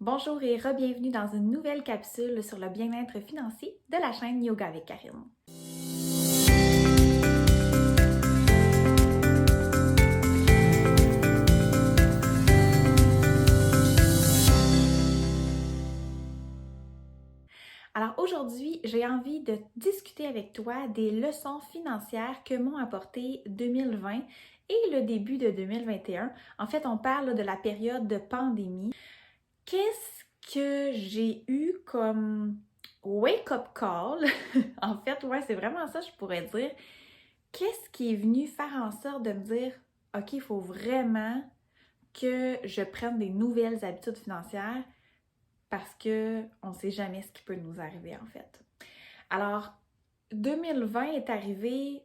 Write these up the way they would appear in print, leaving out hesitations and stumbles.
Bonjour et re-bienvenue dans une nouvelle capsule sur le bien-être financier de la chaîne Yoga avec Karine. Alors aujourd'hui, j'ai envie de discuter avec toi des leçons financières que m'ont apporté 2020 et le début de 2021. En fait, on parle de la période de pandémie. Qu'est-ce que j'ai eu comme wake-up call? En fait, ouais, c'est vraiment ça, je pourrais dire. Qu'est-ce qui est venu faire en sorte de me dire, OK, il faut vraiment que je prenne des nouvelles habitudes financières parce qu'on ne sait jamais ce qui peut nous arriver en fait. Alors, 2020 est arrivé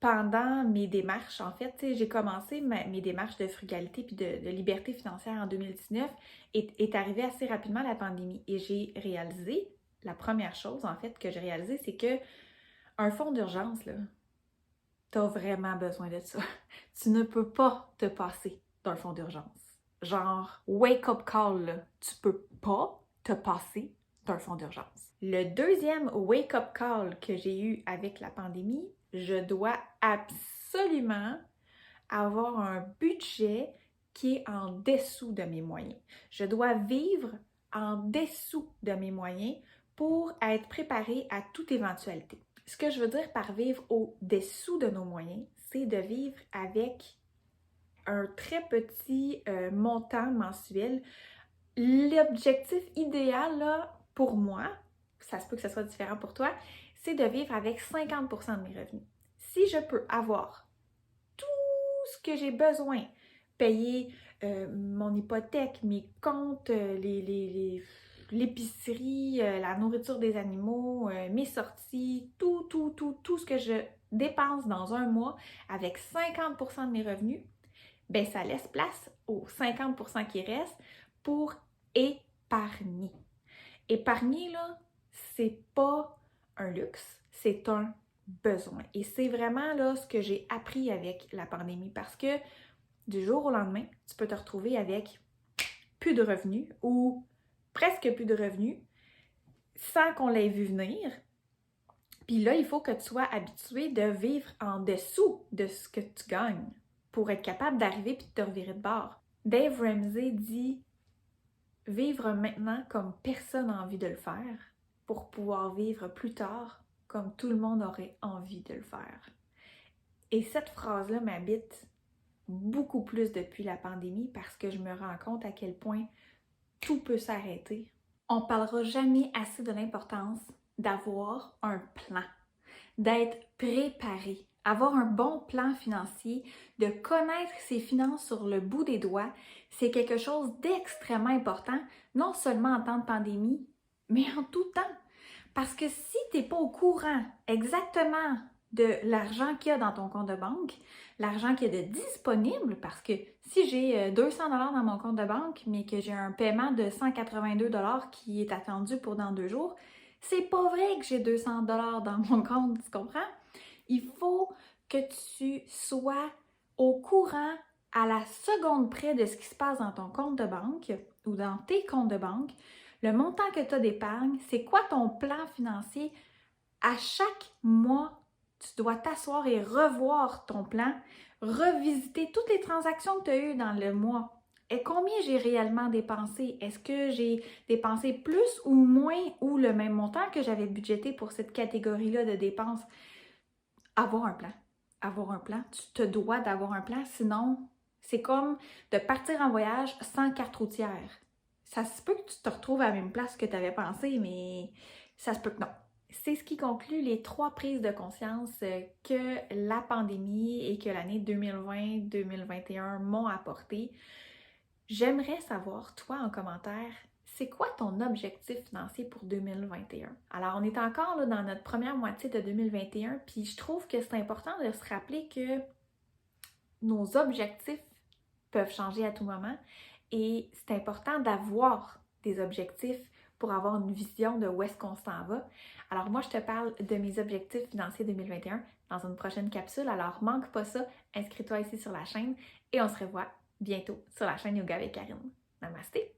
pendant mes démarches. En fait, j'ai commencé mes démarches de frugalité puis de liberté financière en 2019 et est arrivée assez rapidement la pandémie. Et j'ai réalisé, la première chose en fait que j'ai réalisé, c'est que un fonds d'urgence, là, t'as vraiment besoin de ça. Tu ne peux pas te passer d'un fonds d'urgence. Genre, wake-up call, là. Tu peux pas te passer d'un fonds d'urgence. Le deuxième wake-up call que j'ai eu avec la pandémie, je dois absolument avoir un budget qui est en dessous de mes moyens. Je dois vivre en dessous de mes moyens pour être préparée à toute éventualité. Ce que je veux dire par vivre au-dessous de nos moyens, c'est de vivre avec un très petit montant mensuel. L'objectif idéal là, pour moi, ça se peut que ce soit différent pour toi, c'est de vivre avec 50% de mes revenus. Si je peux avoir tout ce que j'ai besoin, payer mon hypothèque, mes comptes, l'épicerie, la nourriture des animaux, mes sorties, tout ce que je dépense dans un mois avec 50% de mes revenus, ben ça laisse place aux 50% qui restent pour épargner. Épargner, là, c'est pas un luxe, c'est un besoin. Et c'est vraiment là ce que j'ai appris avec la pandémie parce que du jour au lendemain, tu peux te retrouver avec plus de revenus ou presque plus de revenus sans qu'on l'ait vu venir. Puis là, il faut que tu sois habitué de vivre en dessous de ce que tu gagnes pour être capable d'arriver puis de te revirer de bord. Dave Ramsey dit « Vivre maintenant comme personne n'a envie de le faire pour pouvoir vivre plus tard comme tout le monde aurait envie de le faire. » Et cette phrase-là m'habite beaucoup plus depuis la pandémie parce que je me rends compte à quel point tout peut s'arrêter. On parlera jamais assez de l'importance d'avoir un plan, d'être préparé, avoir un bon plan financier, de connaître ses finances sur le bout des doigts, c'est quelque chose d'extrêmement important, non seulement en temps de pandémie, mais en tout temps. Parce que si tu n'es pas au courant exactement de l'argent qu'il y a dans ton compte de banque, l'argent qu'il y a de disponible, parce que si j'ai 200 $ dans mon compte de banque, mais que j'ai un paiement de 182 $ qui est attendu pour dans 2 jours, c'est pas vrai que j'ai 200 $ dans mon compte, tu comprends? Il faut que tu sois au courant à la seconde près de ce qui se passe dans ton compte de banque ou dans tes comptes de banque, le montant que tu as d'épargne, c'est quoi ton plan financier. À chaque mois, tu dois t'asseoir et revoir ton plan, revisiter toutes les transactions que tu as eues dans le mois. Et combien j'ai réellement dépensé? Est-ce que j'ai dépensé plus ou moins ou le même montant que j'avais budgété pour cette catégorie-là de dépenses? Avoir un plan. Avoir un plan. Tu te dois d'avoir un plan, sinon c'est comme de partir en voyage sans carte routière. Ça se peut que tu te retrouves à la même place que tu avais pensé, mais ça se peut que non. C'est ce qui conclut les 3 prises de conscience que la pandémie et que l'année 2020-2021 m'ont apporté. J'aimerais savoir, toi, en commentaire, c'est quoi ton objectif financier pour 2021? Alors, on est encore là, dans notre première moitié de 2021, puis je trouve que c'est important de se rappeler que nos objectifs peuvent changer à tout moment et c'est important d'avoir des objectifs pour avoir une vision de où est-ce qu'on s'en va. Alors moi, je te parle de mes objectifs financiers 2021 dans une prochaine capsule, alors manque pas ça, inscris-toi ici sur la chaîne et on se revoit bientôt sur la chaîne Yoga avec Karine. Namasté!